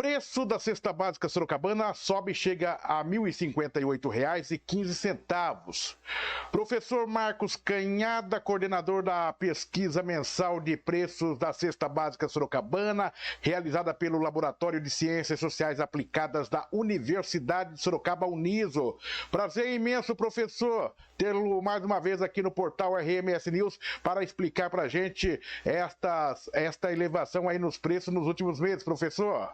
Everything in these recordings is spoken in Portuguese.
Preço da cesta básica sorocabana sobe e chega a R$ 1.058,15. Professor Marcos Canhada, coordenador da pesquisa mensal de preços da cesta básica sorocabana, realizada pelo Laboratório de Ciências Sociais Aplicadas da Universidade de Sorocaba, Uniso. Prazer imenso, professor, tê-lo mais uma vez aqui no portal RMS News para explicar para a gente esta elevação aí nos preços nos últimos meses, professor.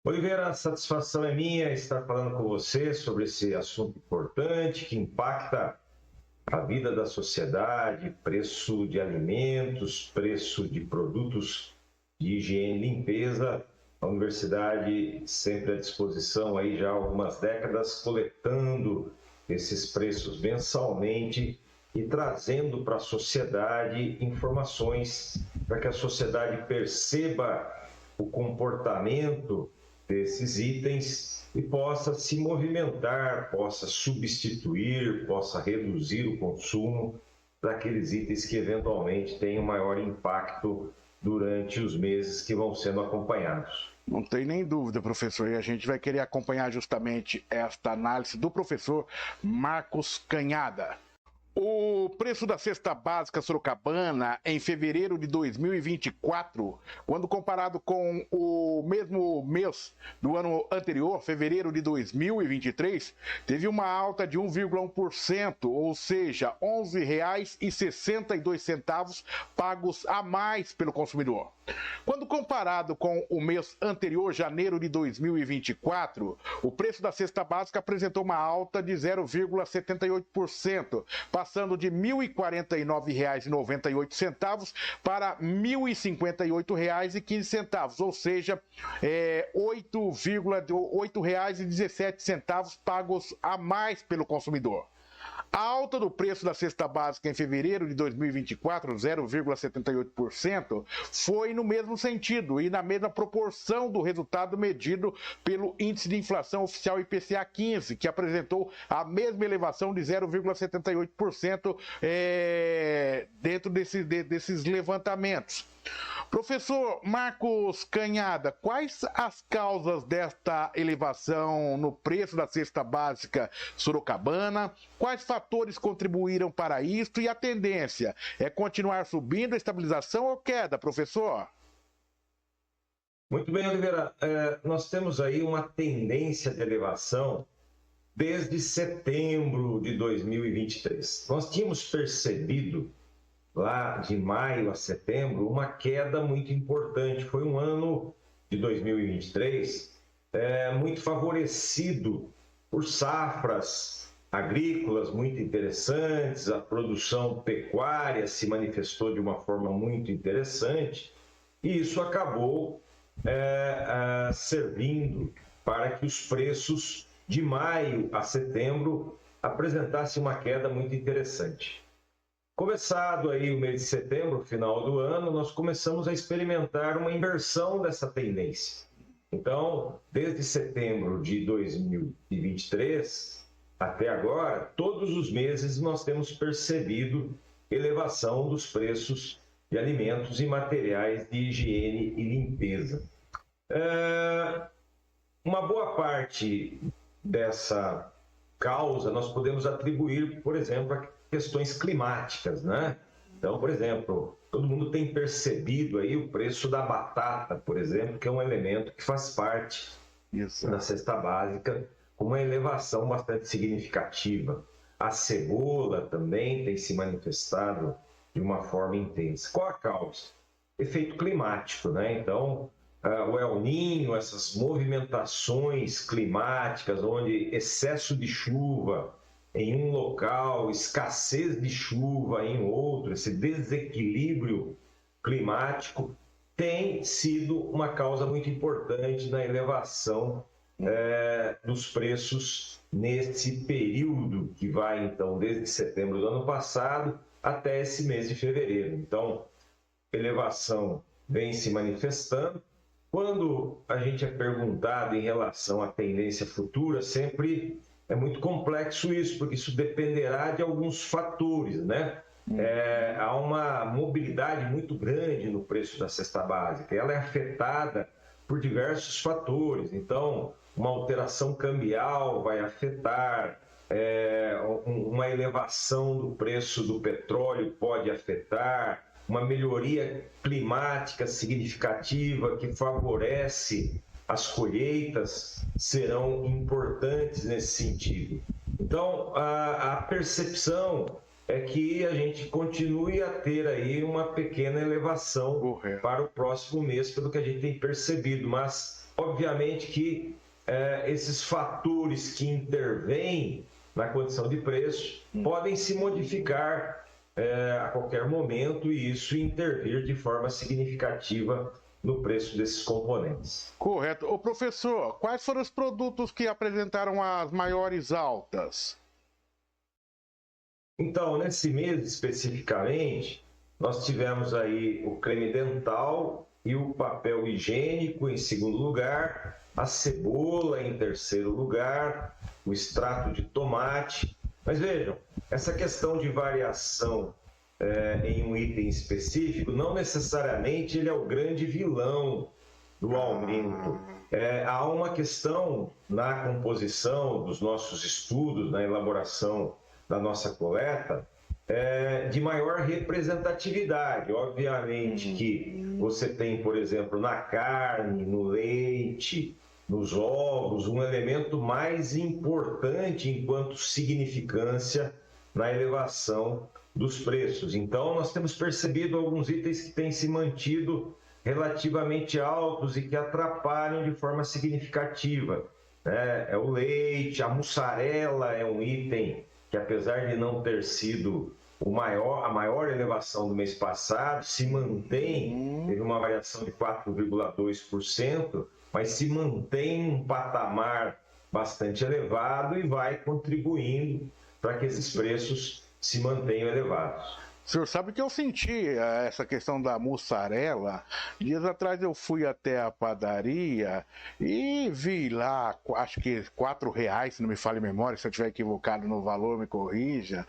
Oliveira, a satisfação é minha estar falando com você sobre esse assunto importante que impacta a vida da sociedade, preço de alimentos, preço de produtos de higiene e limpeza. A universidade sempre à disposição aí já há algumas décadas, coletando esses preços mensalmente e trazendo para a sociedade informações para que a sociedade perceba o comportamento desses itens e possa se movimentar, possa substituir, possa reduzir o consumo daqueles itens que eventualmente têm um maior impacto durante os meses que vão sendo acompanhados. Não tem nem dúvida, professor, e a gente vai querer acompanhar justamente esta análise do professor Marcos Canhada. O preço da cesta básica sorocabana em fevereiro de 2024, quando comparado com o mesmo mês do ano anterior, fevereiro de 2023, teve uma alta de 1,1%, ou seja, R$ 11,62 pagos a mais pelo consumidor. Quando comparado com o mês anterior, janeiro de 2024, o preço da cesta básica apresentou uma alta de 0,78%, passando de R$ 1.049,98 para R$ 1.058,15, ou seja, R$ 8,17 pagos a mais pelo consumidor. A alta do preço da cesta básica em fevereiro de 2024, 0,78%, foi no mesmo sentido e na mesma proporção do resultado medido pelo Índice de Inflação Oficial IPCA 15, que apresentou a mesma elevação de 0,78% dentro desses levantamentos. Professor Marcos Canhada, quais as causas desta elevação no preço da cesta básica sorocabana? Quais fatores contribuíram para isso e a tendência é continuar subindo, estabilização ou queda, professor? Muito bem, Oliveira. Nós temos aí uma tendência de elevação desde setembro de 2023. Nós tínhamos percebido lá de maio a setembro, uma queda muito importante. Foi um ano de 2023 muito favorecido por safras agrícolas muito interessantes, a produção pecuária se manifestou de uma forma muito interessante e isso acabou servindo para que os preços de maio a setembro apresentassem uma queda muito interessante. Começado aí o mês de setembro, final do ano, nós começamos a experimentar uma inversão dessa tendência. Então, desde setembro de 2023 até agora, todos os meses nós temos percebido elevação dos preços de alimentos e materiais de higiene e limpeza. Uma boa parte dessa causa nós podemos atribuir, por exemplo, a questões climáticas, né? Então, por exemplo, todo mundo tem percebido aí o preço da batata, por exemplo, que é um elemento que faz parte da cesta básica, com uma elevação bastante significativa. A cebola também tem se manifestado de uma forma intensa. Qual a causa? Efeito climático, né? Então, o El Niño, essas movimentações climáticas, onde excesso de chuva em um local, escassez de chuva em outro, esse desequilíbrio climático tem sido uma causa muito importante na elevação dos preços nesse período que vai, então, desde setembro do ano passado até esse mês de fevereiro. Então, elevação vem se manifestando. Quando a gente é perguntado em relação à tendência futura, sempre é muito complexo isso, porque isso dependerá de alguns fatores, né? Há uma mobilidade muito grande no preço da cesta básica. Ela é afetada por diversos fatores. Então, uma alteração cambial vai afetar, uma elevação do preço do petróleo pode afetar, uma melhoria climática significativa que favorece as colheitas serão importantes nesse sentido. Então, a percepção é que a gente continue a ter aí uma pequena elevação para o próximo mês, pelo que a gente tem percebido, mas obviamente que esses fatores que intervêm na condição de preço podem se modificar a qualquer momento e isso intervir de forma significativa no preço desses componentes. Correto. Ô, professor, quais foram os produtos que apresentaram as maiores altas? Então, nesse mês especificamente, nós tivemos aí o creme dental e o papel higiênico em segundo lugar, a cebola em terceiro lugar, o extrato de tomate. Mas vejam, essa questão de variação em um item específico, não necessariamente ele é o grande vilão do aumento. Há uma questão na composição dos nossos estudos, na elaboração da nossa coleta, de maior representatividade. Obviamente que você tem, por exemplo, na carne, no leite, nos ovos, um elemento mais importante enquanto significância na elevação dos preços. Então, nós temos percebido alguns itens que têm se mantido relativamente altos e que atrapalham de forma significativa. É o leite, a mussarela é um item que, apesar de não ter sido a maior elevação do mês passado, se mantém, teve uma variação de 4,2%, mas se mantém um patamar bastante elevado e vai contribuindo para que esses preços se mantenham elevados. O senhor sabe que eu senti essa questão da mussarela. Dias atrás eu fui até a padaria e vi lá, acho que R$4, se não me falha a memória, se eu estiver equivocado no valor, me corrija,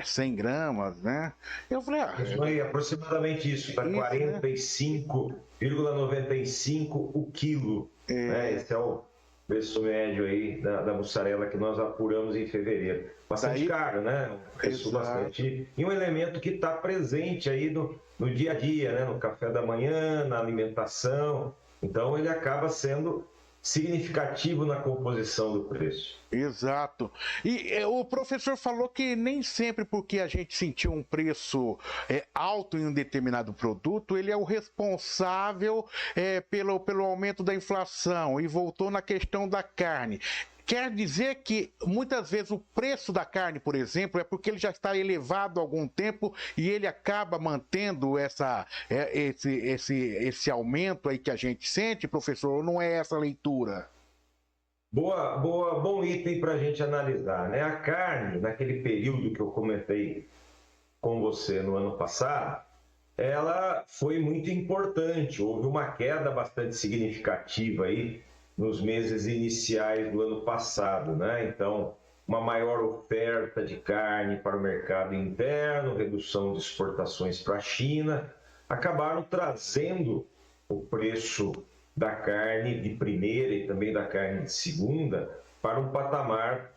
100 gramas, né? Eu falei, aproximadamente isso, está R$ 45,95 o quilo. Esse é o preço médio aí da mussarela que nós apuramos em fevereiro. Bastante caro, né? Um preço bastante. E um elemento que está presente aí no dia a dia, né? No café da manhã, na alimentação. Então ele acaba sendo significativo na composição do preço. Exato. E o professor falou que nem sempre porque a gente sentiu um preço alto em um determinado produto, ele é o responsável pelo aumento da inflação, e voltou na questão da carne. Quer dizer que muitas vezes o preço da carne, por exemplo, é porque ele já está elevado há algum tempo e ele acaba mantendo esse aumento aí que a gente sente, professor, ou não é essa a leitura? Bom item para a gente analisar, né? A carne, naquele período que eu comentei com você no ano passado, ela foi muito importante, houve uma queda bastante significativa aí nos meses iniciais do ano passado, né? Então, uma maior oferta de carne para o mercado interno, redução de exportações para a China, acabaram trazendo o preço da carne de primeira e também da carne de segunda para um patamar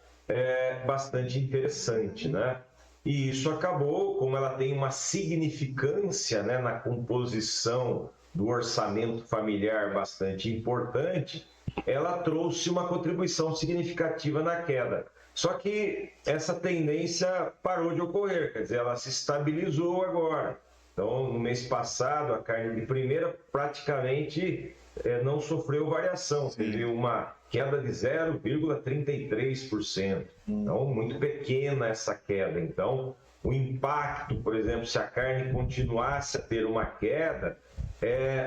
bastante interessante, né? E isso acabou, como ela tem uma significância, né, na composição do orçamento familiar bastante importante, ela trouxe uma contribuição significativa na queda. Só que essa tendência parou de ocorrer, quer dizer, ela se estabilizou agora. Então, no mês passado, a carne de primeira praticamente não sofreu variação, teve uma queda de 0,33%. Então, muito pequena essa queda. Então, o impacto, por exemplo, se a carne continuasse a ter uma queda,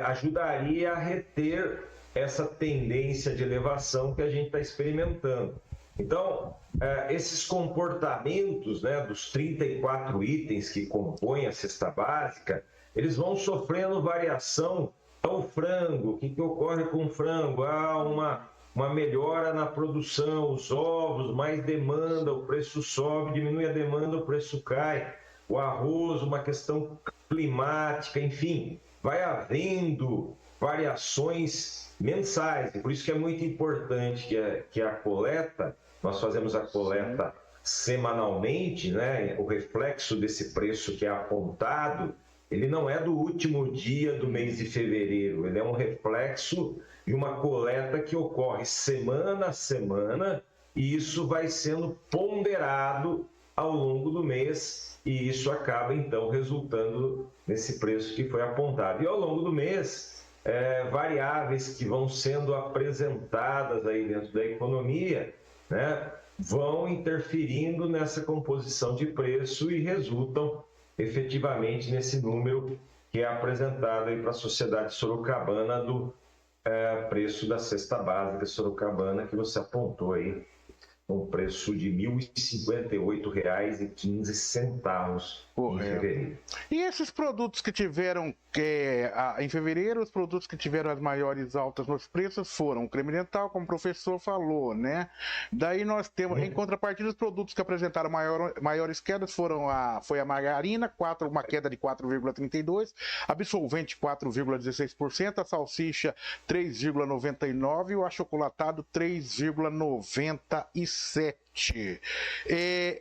ajudaria a reter essa tendência de elevação que a gente está experimentando. Então, esses comportamentos, né, dos 34 itens que compõem a cesta básica, eles vão sofrendo variação. O frango, o que ocorre com o frango? Há uma melhora na produção, os ovos, mais demanda, o preço sobe, diminui a demanda, o preço cai. O arroz, uma questão climática, enfim, vai havendo variações mensais. Por isso que é muito importante que a coleta, nós fazemos a coleta semanalmente, né? O reflexo desse preço que é apontado, ele não é do último dia do mês de fevereiro, ele é um reflexo de uma coleta que ocorre semana a semana, e isso vai sendo ponderado ao longo do mês, e isso acaba então resultando nesse preço que foi apontado. E ao longo do mês, variáveis que vão sendo apresentadas aí dentro da economia, né, vão interferindo nessa composição de preço e resultam efetivamente nesse número que é apresentado aí para a sociedade sorocabana do preço da cesta básica sorocabana, que você apontou aí, um preço de R$ 1.058,15 em fevereiro. E esses produtos que tiveram, em fevereiro, os produtos que tiveram as maiores altas nos preços foram o creme dental, como o professor falou, né? Daí nós temos, em contrapartida, os produtos que apresentaram maiores quedas foi a margarina, uma queda de 4,32%, absolvente 4,16%, a salsicha 3,99% e o achocolatado 3,97%.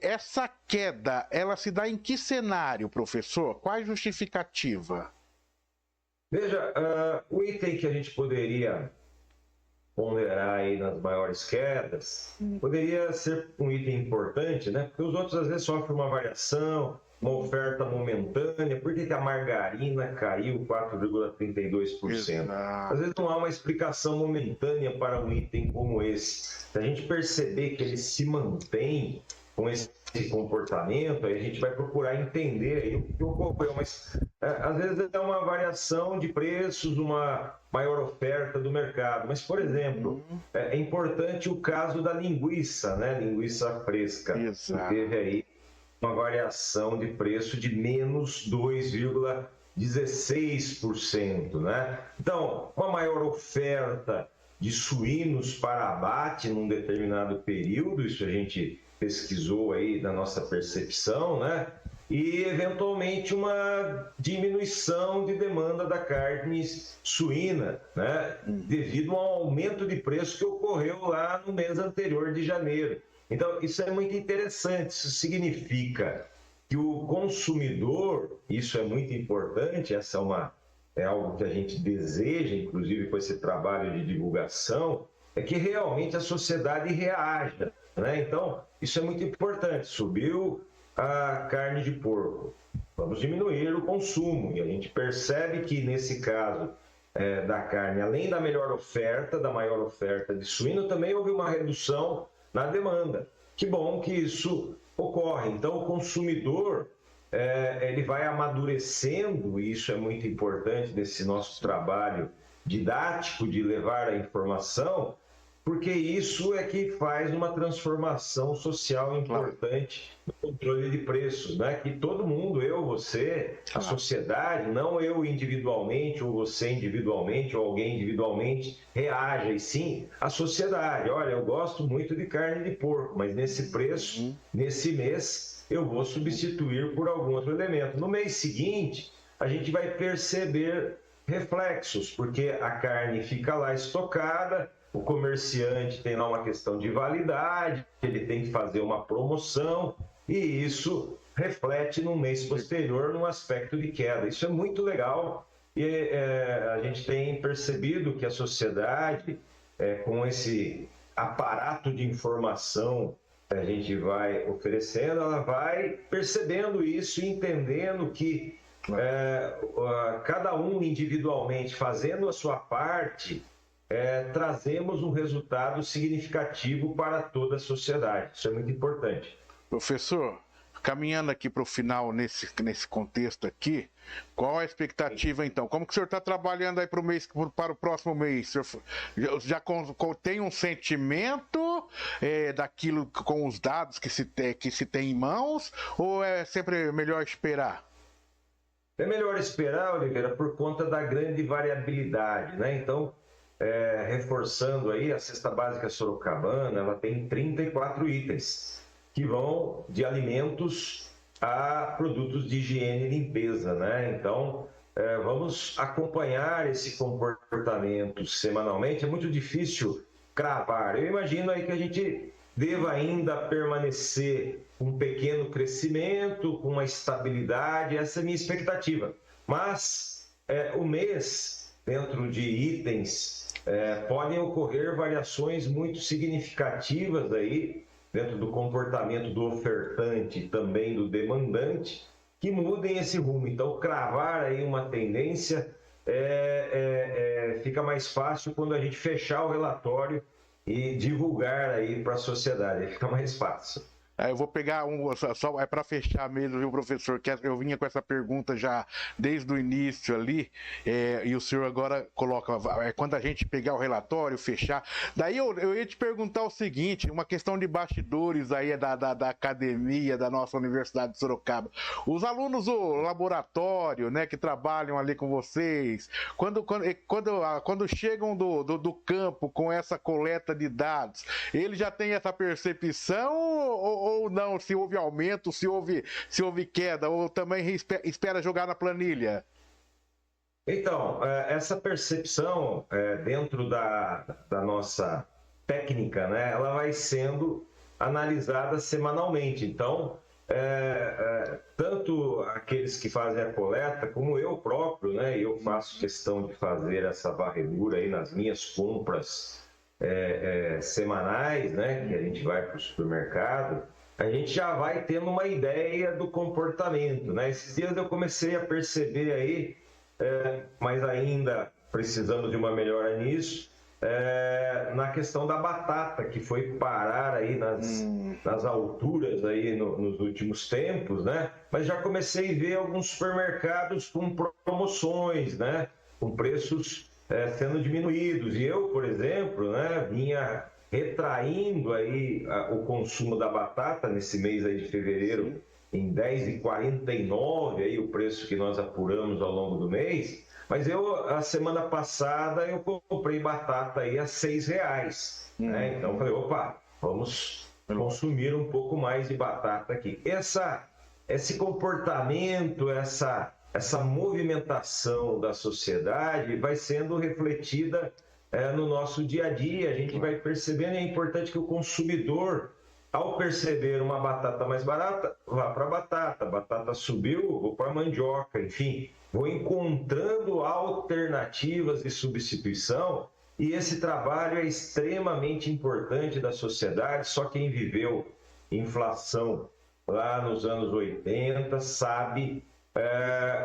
Essa queda, ela se dá em que cenário, professor? Qual a justificativa? Veja, o item que a gente poderia ponderar aí nas maiores quedas, poderia ser um item importante, né? Porque os outros às vezes sofrem uma variação, uma oferta momentânea. Por que a margarina caiu 4,32%? Às vezes não há uma explicação momentânea para um item como esse. Se a gente perceber que ele se mantém com esse comportamento, aí a gente vai procurar entender aí o que ocorreu. Mas às vezes é uma variação de preços, uma maior oferta do mercado. Mas, por exemplo, é importante o caso da linguiça, né? Linguiça fresca. Exato. Teve aí uma variação de preço de menos 2,16%, né? Então, uma maior oferta de suínos para abate num determinado período, isso a gente pesquisou aí da nossa percepção, né? E, eventualmente, uma diminuição de demanda da carne suína, né? Devido a um aumento de preço que ocorreu lá no mês anterior de janeiro. Então, isso é muito interessante. Isso significa que o consumidor, isso é muito importante, é algo que a gente deseja, inclusive com esse trabalho de divulgação, é que realmente a sociedade reaja, né? Então, isso é muito importante. Subiu a carne de porco, vamos diminuir o consumo. E a gente percebe que, nesse caso da carne, além da maior oferta de suíno, também houve uma redução na demanda. Que bom que isso ocorre. Então, o consumidor ele vai amadurecendo, e isso é muito importante nesse nosso trabalho didático de levar a informação, porque isso é que faz uma transformação social importante no controle de preços, né? Que todo mundo, eu, você, a sociedade, não eu individualmente, ou você individualmente, ou alguém individualmente, reaja, e sim a sociedade. Olha, eu gosto muito de carne de porco, mas nesse preço, nesse mês, eu vou substituir por algum outro elemento. No mês seguinte, a gente vai perceber reflexos, porque a carne fica lá estocada, o comerciante tem lá uma questão de validade, ele tem que fazer uma promoção, e isso reflete no mês posterior num aspecto de queda. Isso é muito legal, e a gente tem percebido que a sociedade, com esse aparato de informação que a gente vai oferecendo, ela vai percebendo isso e entendendo que cada um individualmente fazendo a sua parte, trazemos um resultado significativo para toda a sociedade. Isso é muito importante. Professor, caminhando aqui para o final nesse contexto aqui, qual a expectativa então? Como que o senhor está trabalhando aí para o próximo mês? O senhor já tem um sentimento daquilo com os dados que se tem em mãos, ou é sempre melhor esperar? É melhor esperar, Oliveira, por conta da grande variabilidade, né? Então, reforçando aí, a cesta básica sorocabana, ela tem 34 itens, que vão de alimentos a produtos de higiene e limpeza, né? Então, vamos acompanhar esse comportamento semanalmente. É muito difícil cravar. Eu imagino aí que a gente deva ainda permanecer com um pequeno crescimento, com uma estabilidade, essa é a minha expectativa. Mas o mês, dentro de itens, podem ocorrer variações muito significativas aí, dentro do comportamento do ofertante e também do demandante, que mudem esse rumo. Então, cravar aí uma tendência fica mais fácil quando a gente fechar o relatório e divulgar aí para a sociedade, aí fica mais fácil. Eu vou pegar só para fechar mesmo, viu, professor? Que eu vinha com essa pergunta já desde o início ali, e o senhor agora coloca, quando a gente pegar o relatório, fechar. Daí eu ia te perguntar o seguinte: uma questão de bastidores aí da academia da nossa Universidade de Sorocaba. Os alunos do laboratório, né, que trabalham ali com vocês, quando chegam do campo com essa coleta de dados, eles já têm essa percepção ou não, se houve aumento, se houve queda, ou também espera jogar na planilha? Então, essa percepção dentro da nossa técnica, né, ela vai sendo analisada semanalmente. Então, tanto aqueles que fazem a coleta, como eu próprio, né, eu faço questão de fazer essa varredura aí nas minhas compras semanais, né, que a gente vai para o supermercado, a gente já vai tendo uma ideia do comportamento, né? Esses dias eu comecei a perceber aí, mas ainda precisando de uma melhora nisso, na questão da batata, que foi parar aí nas alturas aí nos últimos tempos, né? Mas já comecei a ver alguns supermercados com promoções, né? Com preços sendo diminuídos. E eu, por exemplo, né, vinha retraindo aí o consumo da batata nesse mês aí de fevereiro em R$10,49, aí o preço que nós apuramos ao longo do mês, mas a semana passada eu comprei batata aí a R$6, né? Então eu falei, opa, vamos consumir um pouco mais de batata aqui. Esse comportamento, essa movimentação da sociedade vai sendo refletida no nosso dia a dia. A gente vai percebendo, é importante que o consumidor, ao perceber uma batata mais barata, vá para a batata subiu, vou para a mandioca, enfim, vou encontrando alternativas de substituição, e esse trabalho é extremamente importante da sociedade. Só quem viveu inflação lá nos anos 80 sabe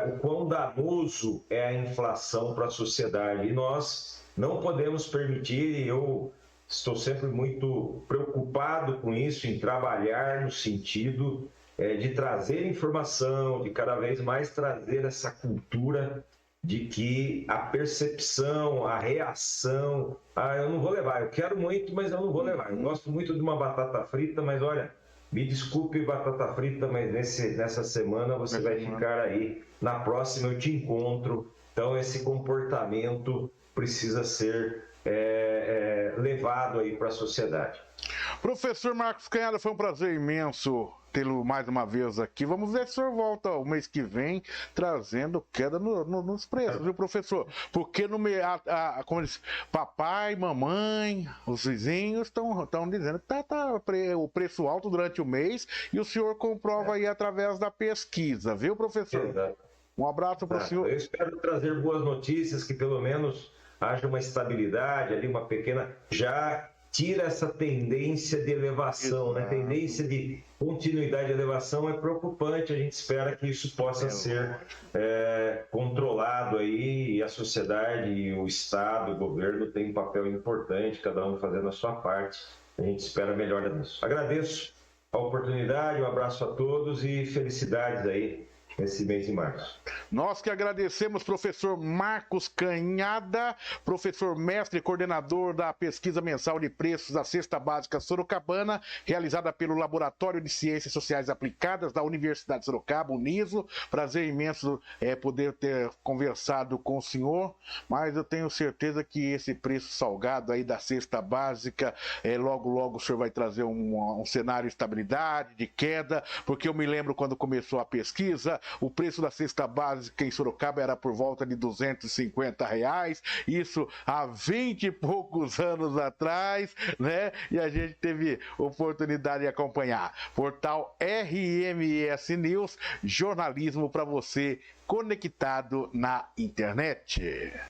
o quão danoso é a inflação para a sociedade, e nós não podemos permitir, e eu estou sempre muito preocupado com isso, em trabalhar no sentido de trazer informação, de cada vez mais trazer essa cultura de que a percepção, a reação, eu não vou levar, eu quero muito, mas eu não vou levar. Eu gosto muito de uma batata frita, mas olha, me desculpe, batata frita, mas nessa semana você vai ficar aí, na próxima eu te encontro. Então esse comportamento precisa ser levado aí para a sociedade. Professor Marcos Canhada, foi um prazer imenso tê-lo mais uma vez aqui. Vamos ver se o senhor volta o mês que vem trazendo queda nos preços, viu, professor? Porque como eles, papai, mamãe, os vizinhos estão dizendo que tá o preço alto durante o mês, e o senhor comprova aí através da pesquisa, viu, professor? Exato. Um abraço para o senhor. Eu espero trazer boas notícias, que pelo menos haja uma estabilidade ali, uma pequena... Já tira essa tendência de elevação, né? Tendência de continuidade de elevação é preocupante. A gente espera que isso possa ser controlado aí, e a sociedade, e o Estado, o governo tem um papel importante, cada um fazendo a sua parte. A gente espera melhora nisso. Agradeço a oportunidade, um abraço a todos e felicidades aí nesse mês de março. Nós que agradecemos, professor Marcos Canhada, professor mestre e coordenador da pesquisa mensal de preços da Cesta Básica Sorocabana, realizada pelo Laboratório de Ciências Sociais Aplicadas da Universidade de Sorocaba, UNISO. Prazer imenso poder ter conversado com o senhor, mas eu tenho certeza que esse preço salgado aí da Cesta Básica, logo logo o senhor vai trazer um cenário de estabilidade, de queda, porque eu me lembro quando começou a pesquisa, o preço da cesta básica básica em Sorocaba era por volta de R$250, isso há 20 e poucos anos atrás, né? E a gente teve oportunidade de acompanhar. Portal RMS News, jornalismo para você conectado na internet.